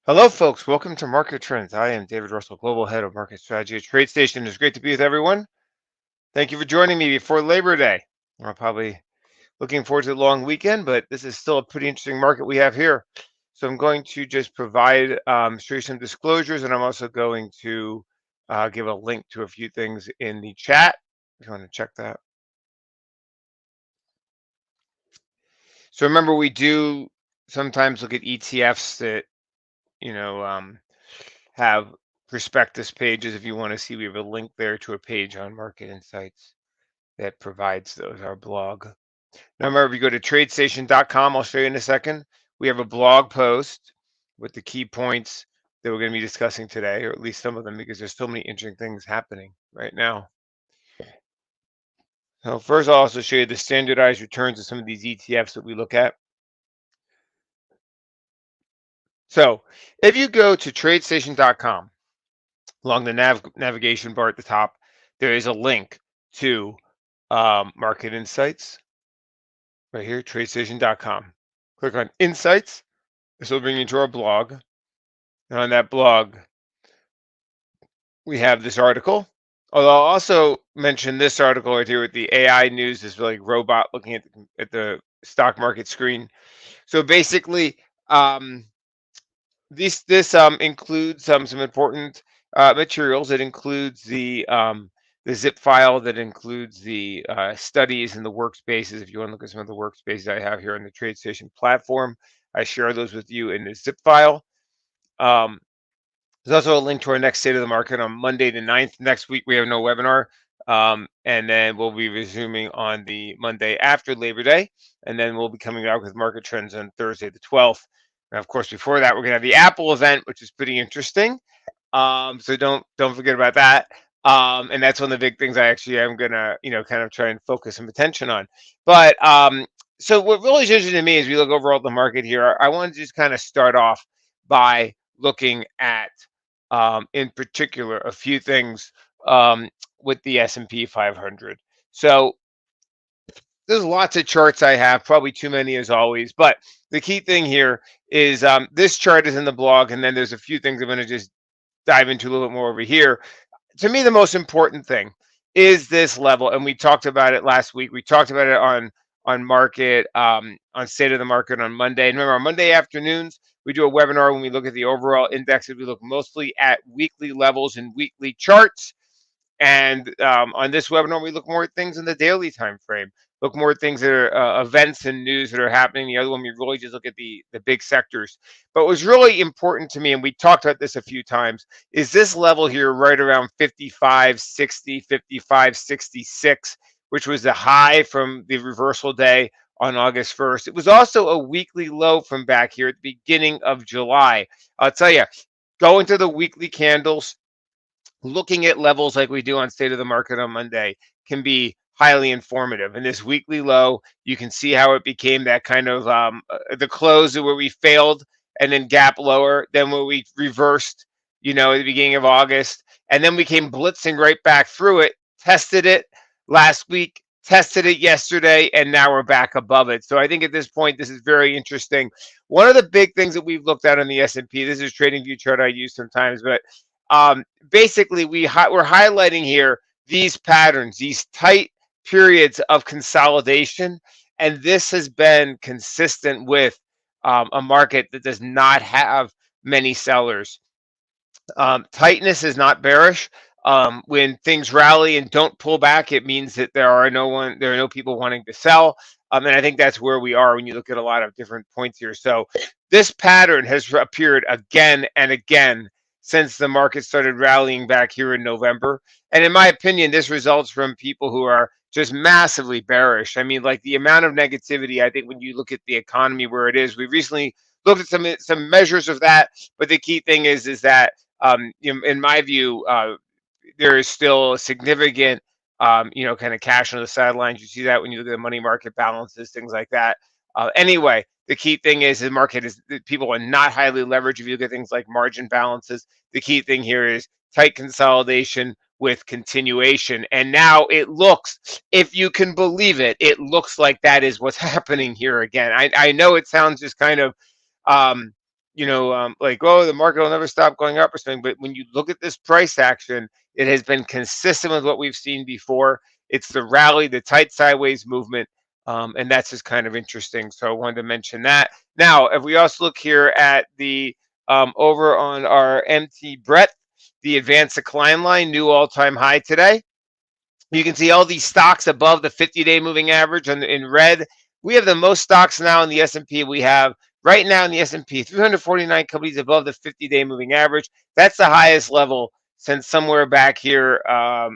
Hello, folks. Welcome to Market Trends. I am David Russell, Global Head of Market Strategy at TradeStation. It's great to be with everyone. Thank you for joining me before Labor Day. We're probably looking forward to the long weekend, but this is still a pretty interesting market we have here. So I'm going to just provide show you some disclosures, and I'm also going to give a link to a few things in the chat if you want to check that. So remember, we do sometimes look at ETFs that you know. Have prospectus pages if you want to see. We have a link there to a page on Market Insights that provides those, our blog. Now, remember, if you go to tradestation.com, I'll show you in a second, we have a blog post with the key points that we're going to be discussing today, or at least some of them, because there's so many interesting things happening right now. So first, I'll also show you the standardized returns of some of these ETFs that we look at. So if you go to tradestation.com, along the navigation bar at the top, there is a link to Market Insights right here, tradestation.com. Click on Insights. This will bring you to our blog. And on that blog, we have this article. Although I'll also mention this article right here with the AI news, this like robot looking at the stock market screen. So basically, this includes some important materials. It includes the zip file that includes the studies and the workspaces. If you want to look at some of the workspaces I have here on the TradeStation platform, I share those with you in the zip file. Um, there's also a link to our next State of the Market on Monday the 9th. Next week, we have no webinar. And then we'll be resuming on the Monday after Labor Day. And then we'll be coming out with market trends on Thursday the 12th. And of course, before that, we're going to have the Apple event, which is pretty interesting. So don't forget about that. And that's one of the big things I actually am gonna, kind of try and focus some attention on. But so what really is interesting to me as we look overall at the market here, I want to just kind of start off by looking at, in particular, a few things with the S&P 500. So there's lots of charts I have, probably too many as always, but the key thing here is this chart is in the blog, and then there's a few things I'm going to just dive into a little bit more over here. To me, the most important thing is this level, and we talked about it last week. We talked about it on market, on State of the Market on Monday. And remember, on Monday afternoons, we do a webinar when we look at the overall indexes. We look mostly at weekly levels and weekly charts. And on this webinar, we look more at things in the daily time frame. Look more at things that are events and news that are happening. The other one, we really just look at the big sectors. But what's really important to me, and we talked about this a few times, is this level here right around 55.60, 55.66, which was the high from the reversal day on August 1st. It was also a weekly low from back here at the beginning of July. I'll tell you, going to the weekly candles, looking at levels like we do on State of the Market on Monday can be highly informative. And this weekly low, you can see how it became that kind of the close where we failed and then gap lower, then where we reversed, at the beginning of August. And then we came blitzing right back through it, tested it last week, tested it yesterday, and now we're back above it. So I think at this point, this is very interesting. One of the big things that we've looked at on the S&P, this is TradingView chart I use sometimes, but basically we're highlighting here these patterns, these tight periods of consolidation, and this has been consistent with a market that does not have many sellers. Tightness is not bearish. When things rally and don't pull back, it means that there are no people wanting to sell. And I think that's where we are when you look at a lot of different points here. So this pattern has appeared again and again since the market started rallying back here in November. And in my opinion, this results from people who are just massively bearish. I mean, like the amount of negativity, I think when you look at the economy where it is, we recently looked at some measures of that, but the key thing is that in my view, there is still a significant, kind of cash on the sidelines. You see that when you look at the money market balances, things like that. Anyway, the key thing is the market is people are not highly leveraged. If you look at things like margin balances, the key thing here is tight consolidation with continuation. And now it looks, if you can believe it, it looks like that is what's happening here again. I know it sounds just kind of like, oh, the market will never stop going up or something. But when you look at this price action, it has been consistent with what we've seen before. It's the rally, the tight sideways movement, and that's just kind of interesting. So I wanted to mention that. Now, if we also look here at the over on our MT breadth, the advanced decline line, new all-time high today. You can see all these stocks above the 50-day moving average in red. We have the most stocks now in the S&P. We have right now in the S&P 349 companies above the 50-day moving average. That's the highest level since somewhere back here,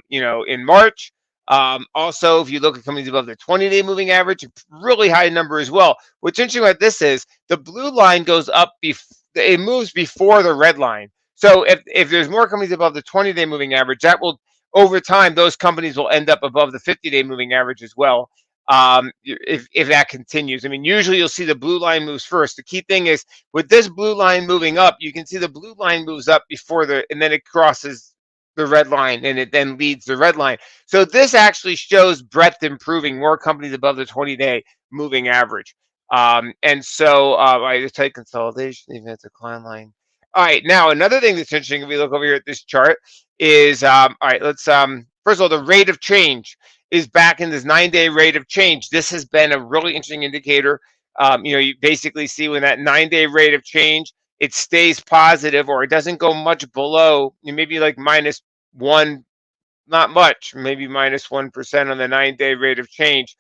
in March. Also, if you look at companies above the 20-day moving average, really high number as well. What's interesting about this is the blue line goes up, it moves before the red line. So if there's more companies above the 20-day moving average, that will over time, those companies will end up above the 50-day moving average as well. If that continues, I mean, usually you'll see the blue line moves first. The key thing is with this blue line moving up, you can see the blue line moves up and then it crosses the red line and it then leads the red line. So this actually shows breadth improving, more companies above the 20-day moving average. And so I just type consolidation, event decline line. All right, now another thing that's interesting, if we look over here at this chart, is all right, let's first of all, the rate of change is back in this 9-day rate of change. This has been a really interesting indicator. You basically see when that 9-day rate of change, it stays positive or it doesn't go much below, maybe like -1, not much, maybe -1% on the 9-day rate of change.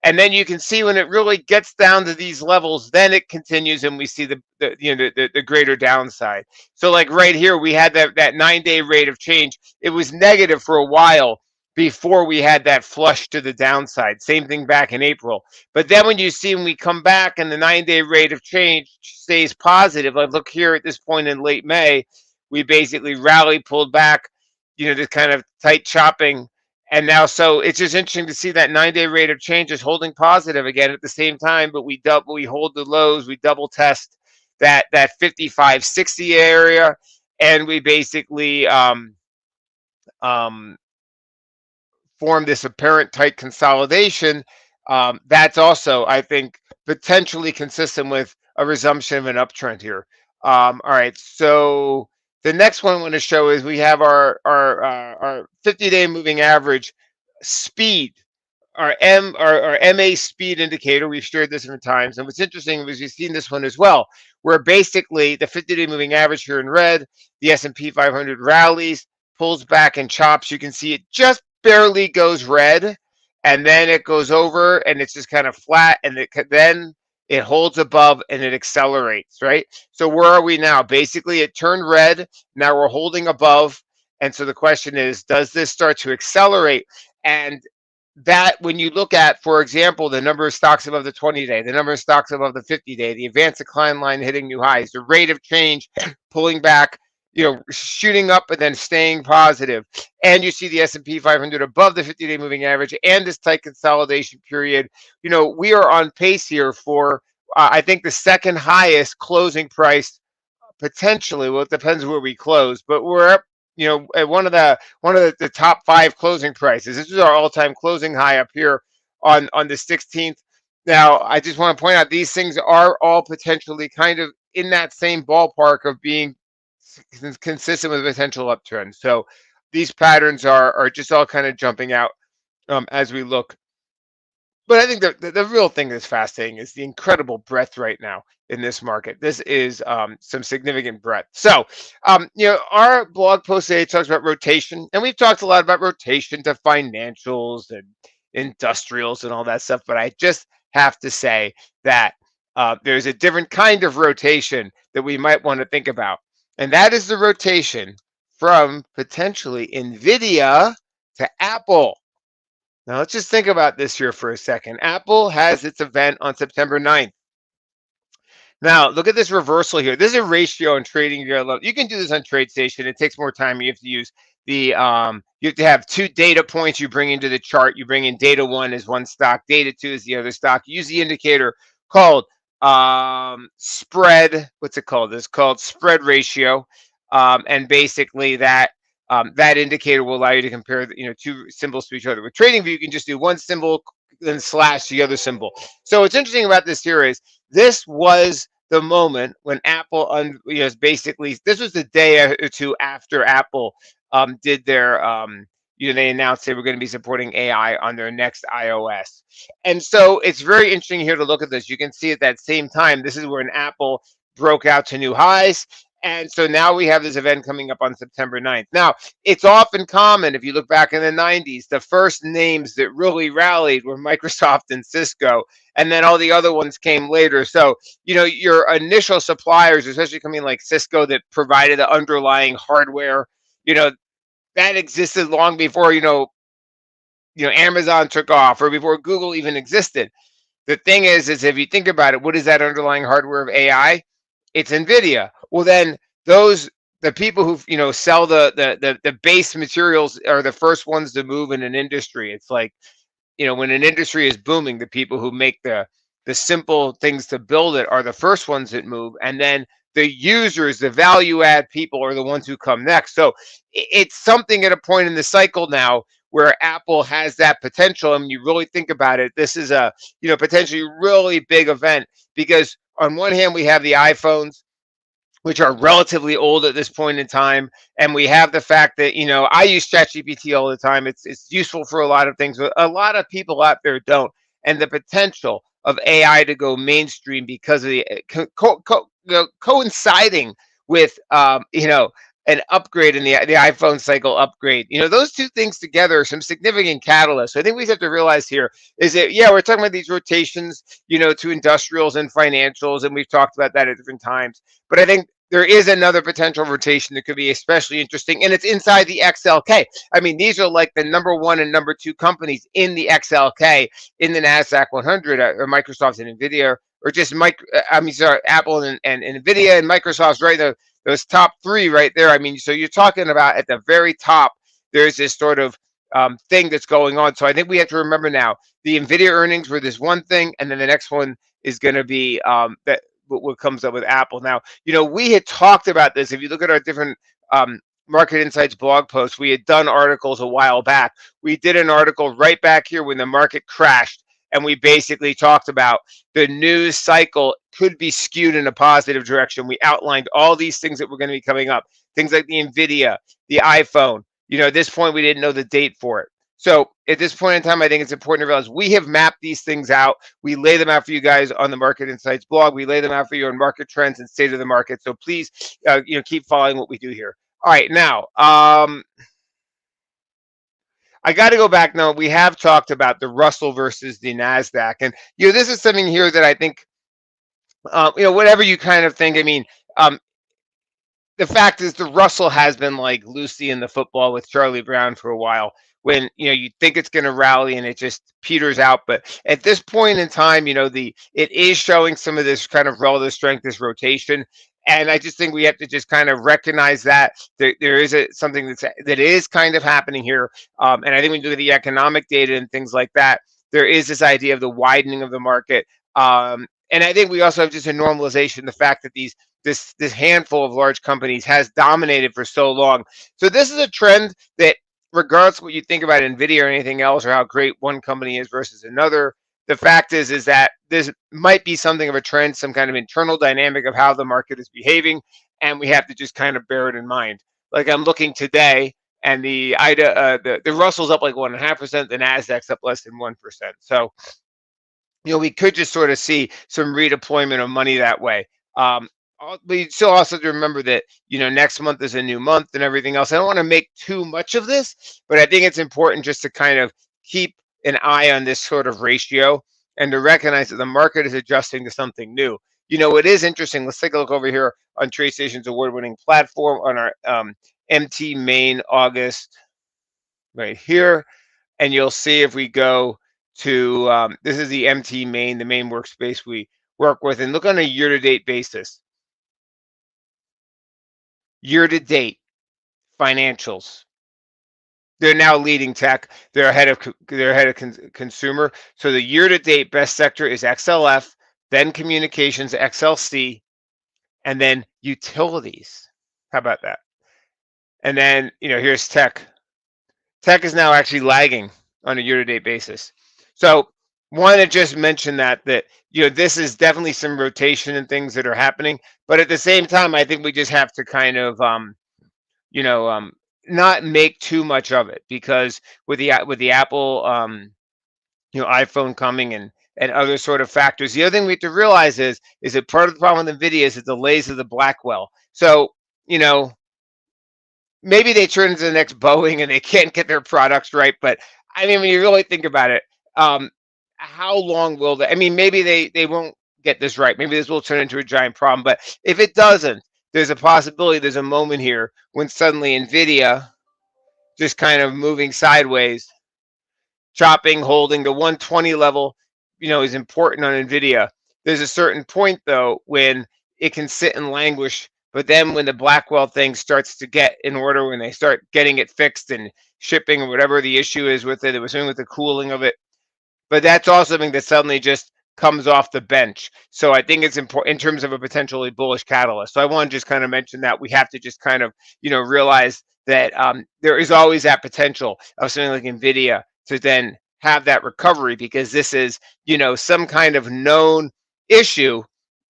And then you can see when it really gets down to these levels, then it continues and we see the greater downside. So like right here, we had that 9-day rate of change. It was negative for a while before we had that flush to the downside. Same thing back in April. But then when you see when we come back and the 9-day rate of change stays positive, like look here at this point in late May, we basically rallied, pulled back, this kind of tight chopping. And now, so it's just interesting to see that 9-day rate of change is holding positive again at the same time, but we hold the lows, we double test that 55.60 area, and we basically form this apparent tight consolidation. That's also, I think, potentially consistent with a resumption of an uptrend here. All right, so the next one I want to show is we have our 50-day moving average speed, our MA speed indicator. We've shared this different times, and what's interesting is we've seen this one as well, where basically the 50-day moving average here in red, the S&P 500 rallies, pulls back and chops. You can see it just barely goes red, and then it goes over, and it's just kind of flat, and then it holds above and it accelerates, right? So where are we now? Basically, it turned red. Now we're holding above. And so the question is, does this start to accelerate? And that when you look at, for example, the number of stocks above the 20-day, the number of stocks above the 50-day, the advanced decline line hitting new highs, the rate of change pulling back, shooting up and then staying positive. And you see the S&P 500 above the 50-day moving average and this tight consolidation period. We are on pace here for, I think, the second highest closing price potentially. Well, it depends where we close, but we're up, at one of the top 5 closing prices. This is our all-time closing high up here on the 16th. Now, I just want to point out these things are all potentially kind of in that same ballpark of being consistent with a potential uptrend. So these patterns are just all kind of jumping out as we look. But I think the real thing that's fascinating is the incredible breadth right now in this market. This is some significant breadth. So, our blog post today talks about rotation, and we've talked a lot about rotation to financials and industrials and all that stuff. But I just have to say that there's a different kind of rotation that we might want to think about. And that is the rotation from potentially Nvidia to Apple. Now, let's just think about this here for a second. Apple has its event on September 9th. Now, look at this reversal here. This is a ratio in trading. You can do this on TradeStation. It takes more time. You have to use you have to have 2 data points you bring into the chart. You bring in data 1 is one stock, data 2 is the other stock. Use the indicator called spread. What's it called? It's called spread ratio. And basically that indicator will allow you to compare 2 symbols to each other. With TradingView, you can just do one symbol then slash the other symbol. So what's interesting about this here is this was the moment when Apple, basically, this was the day or two after Apple did their, they announced they were going to be supporting AI on their next iOS. And so it's very interesting here to look at this. You can see at that same time, this is where an Apple broke out to new highs. And so now we have this event coming up on September 9th. Now, it's often common, if you look back in the 90s, the first names that really rallied were Microsoft and Cisco, and then all the other ones came later. So, your initial suppliers, especially coming like Cisco, that provided the underlying hardware, you know, that existed long before, Amazon took off or before Google even existed. The thing is if you think about it, what is that underlying hardware of AI? It's Nvidia. Well, then the people who sell the base materials are the first ones to move in an industry. It's like, when an industry is booming, the people who make the simple things to build it are the first ones that move, and then the users, the value add people, are the ones who come next. So it's something at a point in the cycle now where Apple has that potential. And you really think about it, this is a potentially really big event, because on one hand we have the iPhones, which are relatively old at this point in time. And we have the fact that, I use ChatGPT all the time. It's useful for a lot of things, but a lot of people out there don't. And the potential of AI to go mainstream because of the coinciding with, an upgrade in the iPhone cycle upgrade. Those two things together are some significant catalysts. So I think we have to realize here is that, yeah, we're talking about these rotations, to industrials and financials, and we've talked about that at different times. But I think there is another potential rotation that could be especially interesting, and it's inside the XLK. I mean, these are like the number one and number two companies in the XLK, in the NASDAQ 100, or Microsoft and Nvidia, or just Apple and Nvidia and Microsoft's right there. Those top three right there. I mean, so you're talking about at the very top, there's this sort of thing that's going on. So I think we have to remember now, the Nvidia earnings were this one thing, and then the next one is going to be that what comes up with Apple. Now, we had talked about this. If you look at our different Market Insights blog posts, we had done articles a while back. We did an article right back here when the market crashed, and we basically talked about the news cycle could be skewed in a positive direction. We outlined all these things that were going to be coming up, things like the Nvidia, the iPhone. At this point, we didn't know the date for it. So at this point in time, I think it's important to realize we have mapped these things out. We lay them out for you guys on the Market Insights blog. We lay them out for you on market trends and state of the market. So please, keep following what we do here. All right, now, I got to go back now. We have talked about the Russell versus the NASDAQ. And, this is something here that I think, whatever you kind of think, I mean, the fact is the Russell has been like Lucy in the football with Charlie Brown for a while, when, you think it's going to rally and it just peters out. But at this point in time, it is showing some of this kind of relative strength, this rotation. And I just think we have to just kind of recognize that there is something that is kind of happening here. And I think when you look at the economic data and things like that, there is this idea of the widening of the market. And I think we also have just a normalization, the fact that this handful of large companies has dominated for so long. So this is a trend that, regardless of what you think about Nvidia or anything else, or how great one company is versus another, the fact is that this might be something of a trend, some kind of internal dynamic of how the market is behaving, and we have to just kind of bear it in mind. Like, I'm looking today, and the Russell's up like 1.5%, the Nasdaq's up less than 1%. So, we could just sort of see some redeployment of money that way. We still also have to remember that, next month is a new month and everything else. I don't want to make too much of this, but I think it's important just to kind of keep an eye on this sort of ratio and to recognize that the market is adjusting to something new. It is interesting. Let's take a look over here on TradeStation's award-winning platform on our MT Main August right here. And you'll see if we go to, this is the MT Main, the main workspace we work with, and look on a year-to-date basis. Year-to-date financials. They're now leading tech. They're ahead of consumer. So the year-to-date best sector is XLF, then communications, XLC, and then utilities. How about that? And then, here's tech. Tech is now actually lagging on a year-to-date basis. So want to just mention that this is definitely some rotation and things that are happening, but at the same time, I think we just have to kind of you know um, not make too much of it because with the Apple iPhone coming and other sort of factors. The other thing we have to realize is that part of the problem with Nvidia is the delays of the Blackwell. So you know maybe they turn into the next Boeing and they can't get their products right. But I mean, when you really think about it, um, how long will they? I mean, maybe they won't get this right. Maybe this will turn into a giant problem. But if it doesn't, there's a possibility. There's a moment here when suddenly Nvidia just kind of moving sideways, chopping, holding the 120 level, is important on Nvidia. There's a certain point though when it can sit and languish, but then when the Blackwell thing starts to get in order, when they start getting it fixed and shipping or whatever the issue is with it, it was something with the cooling of it, but that's also something that suddenly just comes off the bench. So I think it's important in terms of a potentially bullish catalyst. So I want to just kind of mention that we have to just kind of, realize that there is always that potential of something like Nvidia to then have that recovery because this is, some kind of known issue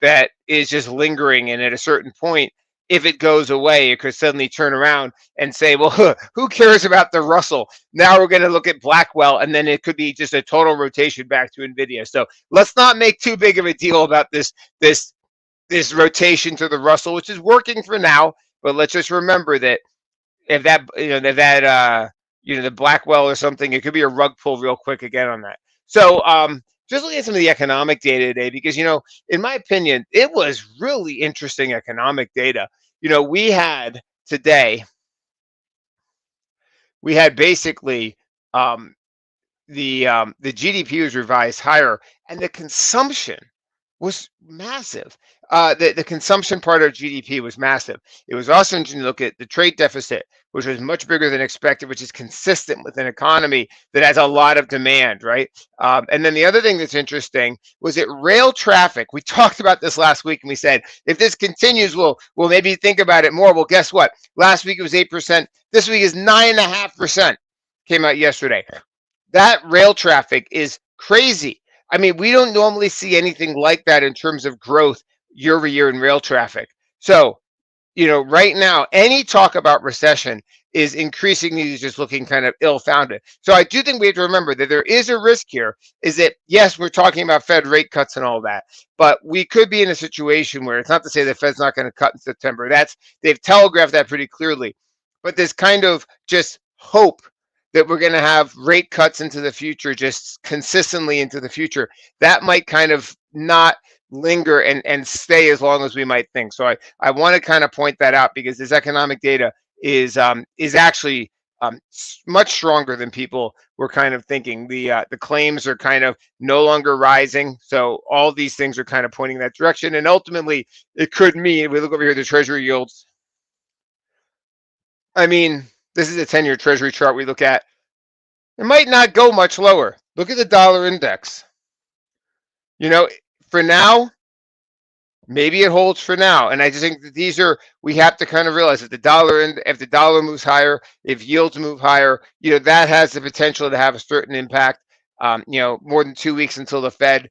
that is just lingering. And at a certain point, if it goes away, it could suddenly turn around and say, well, who cares about the Russell? Now we're going to look at Blackwell, and then it could be just a total rotation back to Nvidia. So let's not make too big of a deal about this rotation to the Russell, which is working for now. But let's just remember that if that the Blackwell or something, it could be a rug pull real quick again on that. So just looking at some of the economic data today, because in my opinion, it was really interesting economic data. We had today, we had basically um, the GDP was revised higher, and the consumption was massive. The consumption part of GDP was massive. It was also interesting to look at the trade deficit, which was much bigger than expected, which is consistent with an economy that has a lot of demand, right? And then the other thing that's interesting was that rail traffic. We talked about this last week, and we said if this continues, we'll maybe think about it more. Well, guess what? Last week it was 8%. This week is 9.5%. Came out yesterday. That rail traffic is crazy. I mean, we don't normally see anything like that in terms of growth year over year in rail traffic. So, right now, any talk about recession is increasingly just looking kind of ill-founded. So I do think we have to remember that there is a risk here, is that, yes, we're talking about Fed rate cuts and all that, but we could be in a situation where it's not to say the Fed's not going to cut in September. They've telegraphed that pretty clearly. But this kind of just hope that we're going to have rate cuts into the future, just consistently into the future, that might kind of not linger and stay as long as we might think. So I want to kind of point that out because this economic data is actually much stronger than people were kind of thinking. The claims are kind of no longer rising, so all these things are kind of pointing that direction. And ultimately, it could mean, if we look over here, the Treasury yields. I mean, this is a 10-year Treasury chart we look at. It might not go much lower. Look at the dollar index. For now, maybe it holds for now. And I just think that we have to kind of realize that if the dollar moves higher, if yields move higher, that has the potential to have a certain impact. More than 2 weeks until the Fed,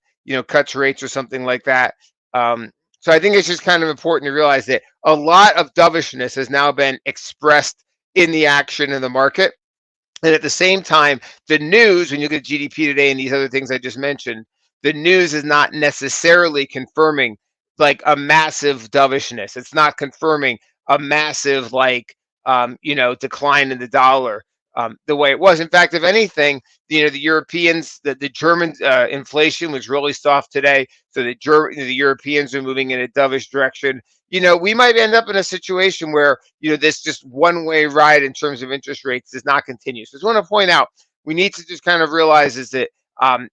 cuts rates or something like that. So I think it's just kind of important to realize that a lot of dovishness has now been expressed in the action in the market. And at the same time, the news, when you look at GDP today and these other things I just mentioned, the news is not necessarily confirming like a massive dovishness. It's not confirming a massive decline in the dollar the way it was. In fact, if anything, the Europeans, the German inflation was really soft today. So the Europeans are moving in a dovish direction. We might end up in a situation where, this just one-way ride in terms of interest rates does not continue. So I just want to point out, we need to just kind of realize is that,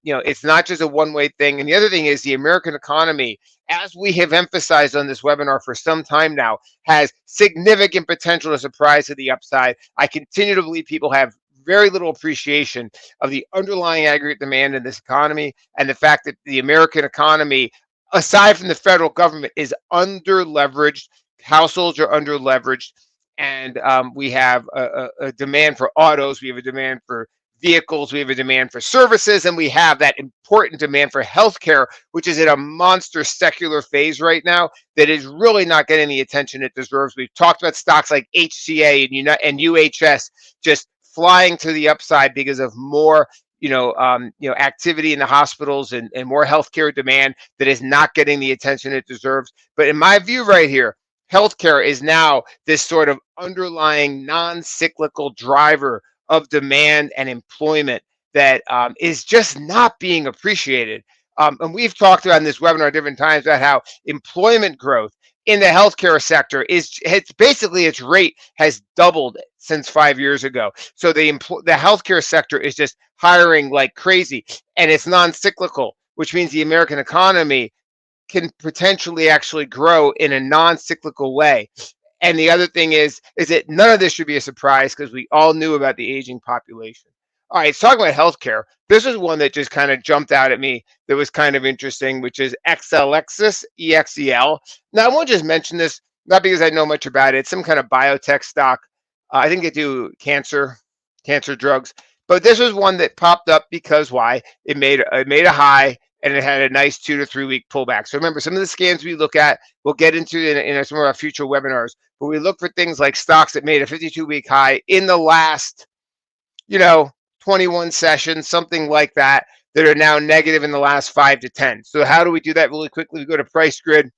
it's not just a one-way thing. And the other thing is the American economy, as we have emphasized on this webinar for some time now, has significant potential to surprise to the upside. I continue to believe people have very little appreciation of the underlying aggregate demand in this economy and the fact that the American economy, aside from the federal government, is under leveraged. Households are under leveraged, and we have a demand for autos. We have a demand for vehicles, we have a demand for services, and we have that important demand for healthcare, which is in a monster secular phase right now that is really not getting the attention it deserves. We've talked about stocks like HCA and UHS just flying to the upside because of more activity in the hospitals and more healthcare demand that is not getting the attention it deserves. But in my view right here, healthcare is now this sort of underlying non-cyclical driver of demand and employment that is just not being appreciated. And we've talked about in this webinar at different times about how employment growth in the healthcare sector it's basically its rate has doubled since 5 years ago. So the healthcare sector is just hiring like crazy, and it's non-cyclical, which means the American economy can potentially actually grow in a non-cyclical way. And the other thing is that none of this should be a surprise because we all knew about the aging population. All right, so talking about healthcare, this is one that just kind of jumped out at me that was kind of interesting, which is Exelixis, EXEL. Now, I won't just mention this, not because I know much about it. It's some kind of biotech stock. I think they do cancer drugs. But this was one that popped up because why? It made a high and it had a nice 2 to 3 week pullback. So remember, some of the scans we look at, we'll get into in some of our future webinars. But we look for things like stocks that made a 52-week high in the last, 21 sessions, something like that, that are now negative in the last 5 to 10. So how do we do that really quickly? We go to price grid.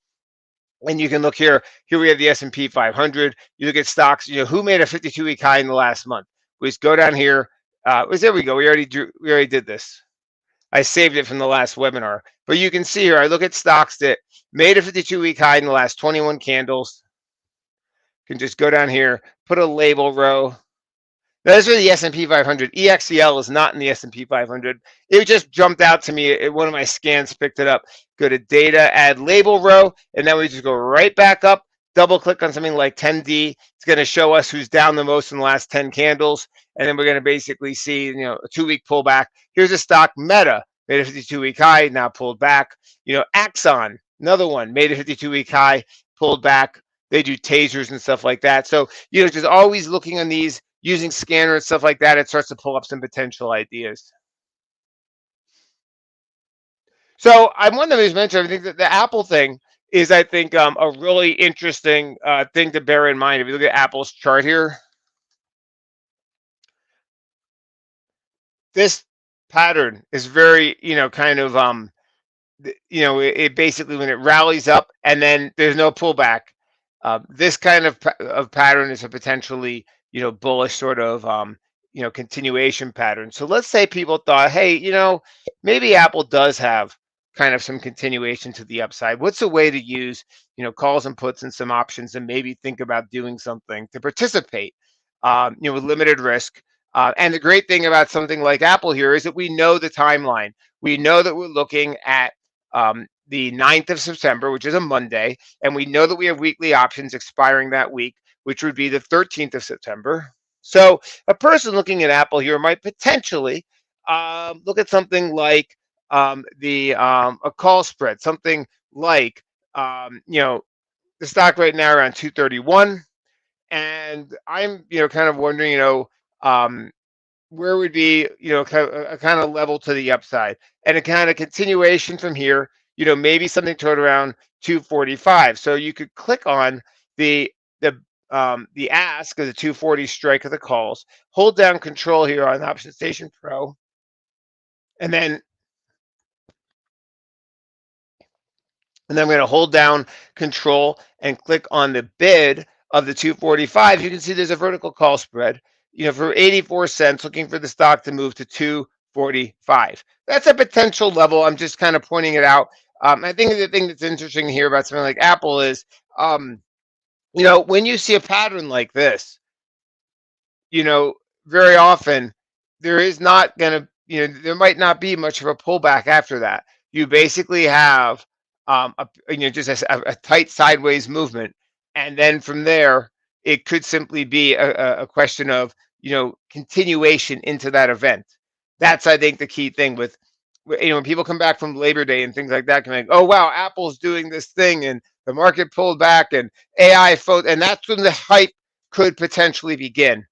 And you can look here. Here we have the S&P 500. You look at stocks. Who made a 52-week high in the last month? We just go down here. There we go. We already did this. I saved it from the last webinar. But you can see here. I look at stocks that made a 52-week high in the last 21 candles. You can just go down here, put a label row. Now, this is the S&P 500. EXEL is not in the S&P 500. It just jumped out to me. One of my scans picked it up. Go to data, add label row, and then we just go right back up, double click on something like 10D. It's going to show us who's down the most in the last 10 candles. And then we're going to basically see, a 2-week pullback. Here's a stock, Meta, made a 52-week high, now pulled back. Axon, another one, made a 52-week high, pulled back. They do tasers and stuff like that. So, just always looking on these, using scanner and stuff like that, it starts to pull up some potential ideas. So I wanted to mention, I think that the Apple thing is, I think, a really interesting thing to bear in mind. If you look at Apple's chart here, this pattern is very, it basically, when it rallies up and then there's no pullback, this kind of pattern is a potentially, bullish sort of, continuation pattern. So let's say people thought, hey, maybe Apple does have kind of some continuation to the upside. What's a way to use, calls and puts and some options and maybe think about doing something to participate, with limited risk. And the great thing about something like Apple here is that we know the timeline. We know that we're looking at the 9th of September, which is a Monday, and we know that we have weekly options expiring that week, which would be the 13th of September. So a person looking at Apple here might potentially look at something like a call spread, something like the stock right now around 231, and I'm kind of wondering where would be kind of level to the upside and a kind of continuation from here, maybe something toward around 245. So you could click on the ask of the 240 strike of the calls, hold down control here on Option Station Pro, and then I'm going to hold down control and click on the bid of the 245. You can see there's a vertical call spread, for 84 cents, looking for the stock to move to 245. That's a potential level. I'm just kind of pointing it out. I think the thing that's interesting here about something like Apple is, when you see a pattern like this, very often there is not going to, there might not be much of a pullback after that. You basically have just a tight sideways movement, and then from there it could simply be a question of continuation into that event. That's, I think, the key thing with when people come back from Labor Day and things like that, can be like, oh wow, Apple's doing this thing and the market pulled back and AI and that's when the hype could potentially begin.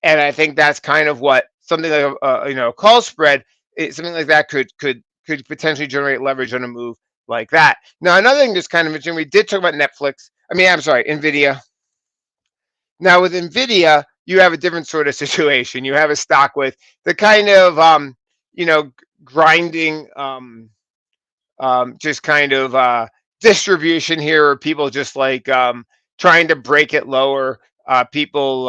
And I think that's kind of what something like a call spread, something like that could potentially generate leverage on a move like that. Now, another thing just kind of mentioned, we did talk about Netflix. I mean, I'm sorry, Nvidia. Now with Nvidia, you have a different sort of situation. You have a stock with the kind of you know, grinding just kind of distribution here, or people just like trying to break it lower, people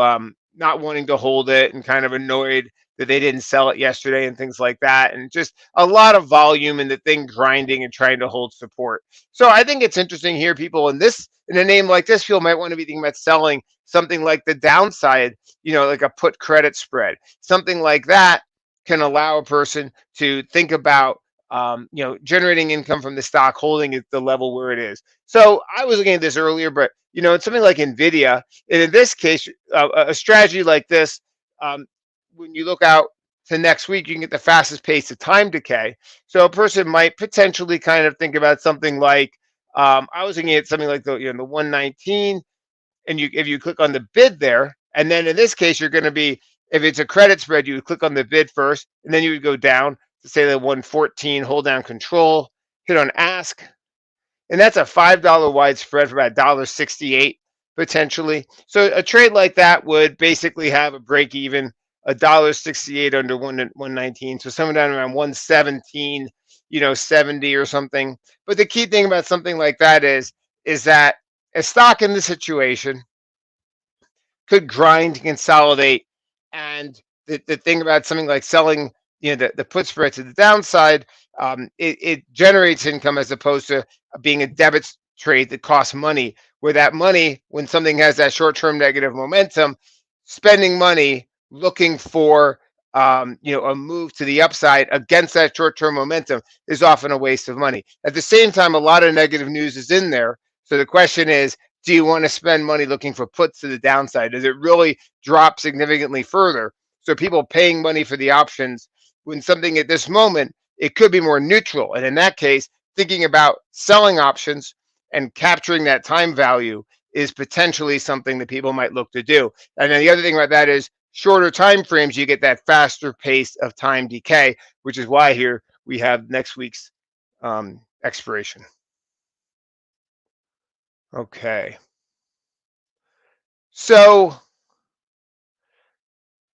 not wanting to hold it and kind of annoyed that they didn't sell it yesterday and things like that, and just a lot of volume and the thing grinding and trying to hold support. So I think it's interesting here, people in a name like this, people might want to be thinking about selling something like the downside, like a put credit spread, something like that can allow a person to think about generating income from the stock, holding at the level where it is. So I was looking at this earlier, but it's something like Nvidia, and in this case, a strategy like this, um, when you look out to next week, you can get the fastest pace of time decay. So a person might potentially kind of think about something like, I was looking at something like the 119, and if you click on the bid there, and then in this case, you're going to be, if it's a credit spread, you would click on the bid first, and then you would go down to say the 114, hold down control, hit on ask, and that's a $5 wide spread for about $1.68 potentially. So a trade like that would basically have a break even $1.68 under 119, so somewhere down around 117, 70 or something. But the key thing about something like that is that a stock in this situation could grind, consolidate, and the thing about something like selling, the put spread to the downside, it generates income as opposed to being a debit trade that costs money. Where that money, when something has that short-term negative momentum, spending money looking for a move to the upside against that short-term momentum is often a waste of money. At the same time, a lot of negative news is in there. So the question is, do you want to spend money looking for puts to the downside? Does it really drop significantly further? So people paying money for the options when something at this moment, it could be more neutral. And in that case, thinking about selling options and capturing that time value is potentially something that people might look to do. And then the other thing about that is shorter time frames, you get that faster pace of time decay, which is why here we have next week's expiration. Okay. So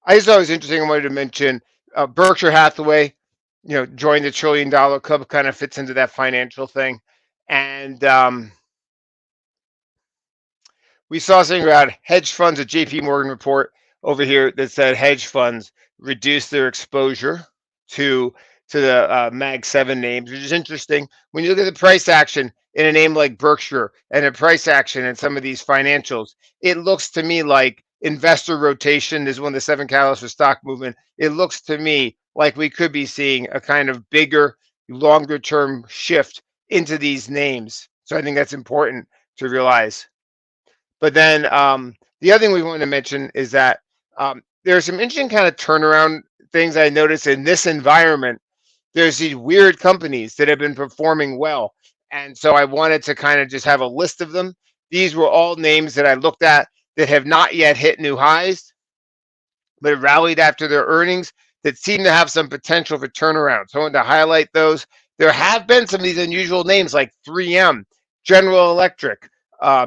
I just thought it was interesting. I wanted to mention Berkshire Hathaway, joined the $1 trillion club, kind of fits into that financial thing. And we saw something about hedge funds, a JP Morgan report over here that said hedge funds reduce their exposure to the Mag 7 names, which is interesting. When you look at the price action in a name like Berkshire and a price action in some of these financials, it looks to me like investor rotation is one of the 7 catalysts for stock movement. It looks to me like we could be seeing a kind of bigger, longer term shift into these names. So I think that's important to realize. But then the other thing we want to mention is that there are some interesting kind of turnaround things I noticed in this environment. There's these weird companies that have been performing well. And so I wanted to kind of just have a list of them. These were all names that I looked at that have not yet hit new highs, but rallied after their earnings that seem to have some potential for turnaround. So I wanted to highlight those. There have been some of these unusual names like 3M, General Electric.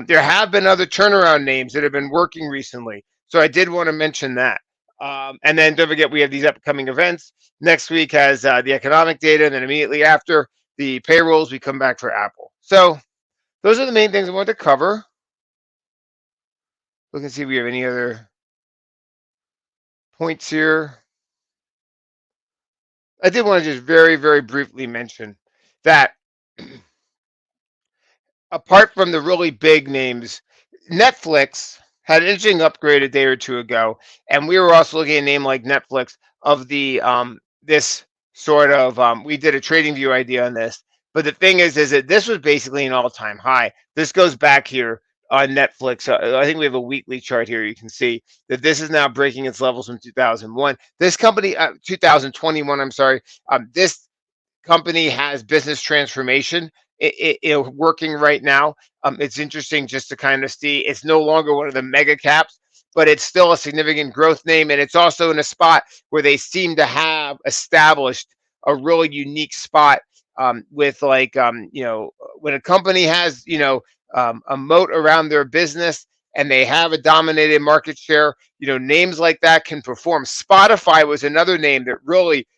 There have been other turnaround names that have been working recently. So I did want to mention that. And then don't forget, we have these upcoming events. Next week has the economic data, and then immediately after the payrolls, we come back for Apple. So those are the main things I wanted to cover. Look and see if we have any other points here. I did want to just very, very briefly mention that apart from the really big names, Netflix had an interesting upgrade a day or two ago, and we were also looking at a name like Netflix of the this sort of we did a trading view idea on this. But the thing is that this was basically an all-time high. This goes back here on Netflix. I think we have a weekly chart here. You can see that this is now breaking its levels from 2001. This company, 2021. I'm sorry. This company has business transformation working right now. It's interesting just to kind of see it's no longer one of the mega caps, but it's still a significant growth name. And it's also in a spot where they seem to have established a really unique spot with like, when a company has, a moat around their business and they have a dominated market share, names like that can perform. Spotify was another name that really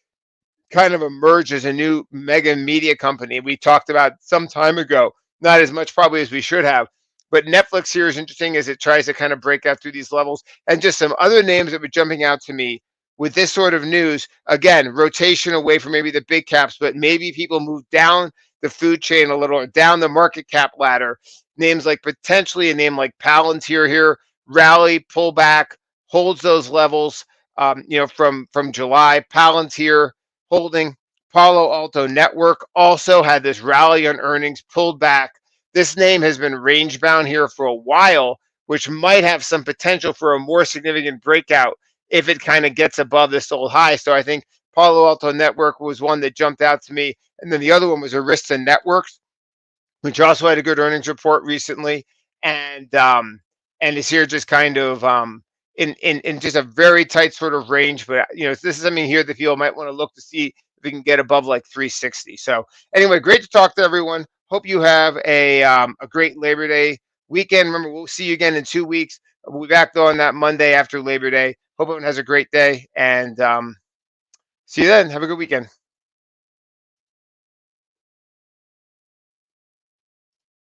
kind of emerged as a new mega media company we talked about some time ago. Not as much probably as we should have. But Netflix here is interesting as it tries to kind of break out through these levels. And just some other names that were jumping out to me with this sort of news. Again, rotation away from maybe the big caps, but maybe people move down the food chain a little or down the market cap ladder. Names like potentially a name like Palantir here, rally, pull back, holds those levels. From July. Palantir holding. Palo Alto Network also had this rally on earnings, pulled back. This name has been range bound here for a while, which might have some potential for a more significant breakout if it kind of gets above this old high. So I think Palo Alto Network was one that jumped out to me. And then the other one was Arista Networks, which also had a good earnings report recently, and is here just kind of in just a very tight sort of range. But this is something here that people might want to look to see if we can get above like 360. So anyway, great to talk to everyone. Hope you have a great Labor Day weekend. Remember, we'll see you again in 2 weeks. We'll be back though on that Monday after Labor Day. Hope everyone has a great day, and see you then. Have a good weekend.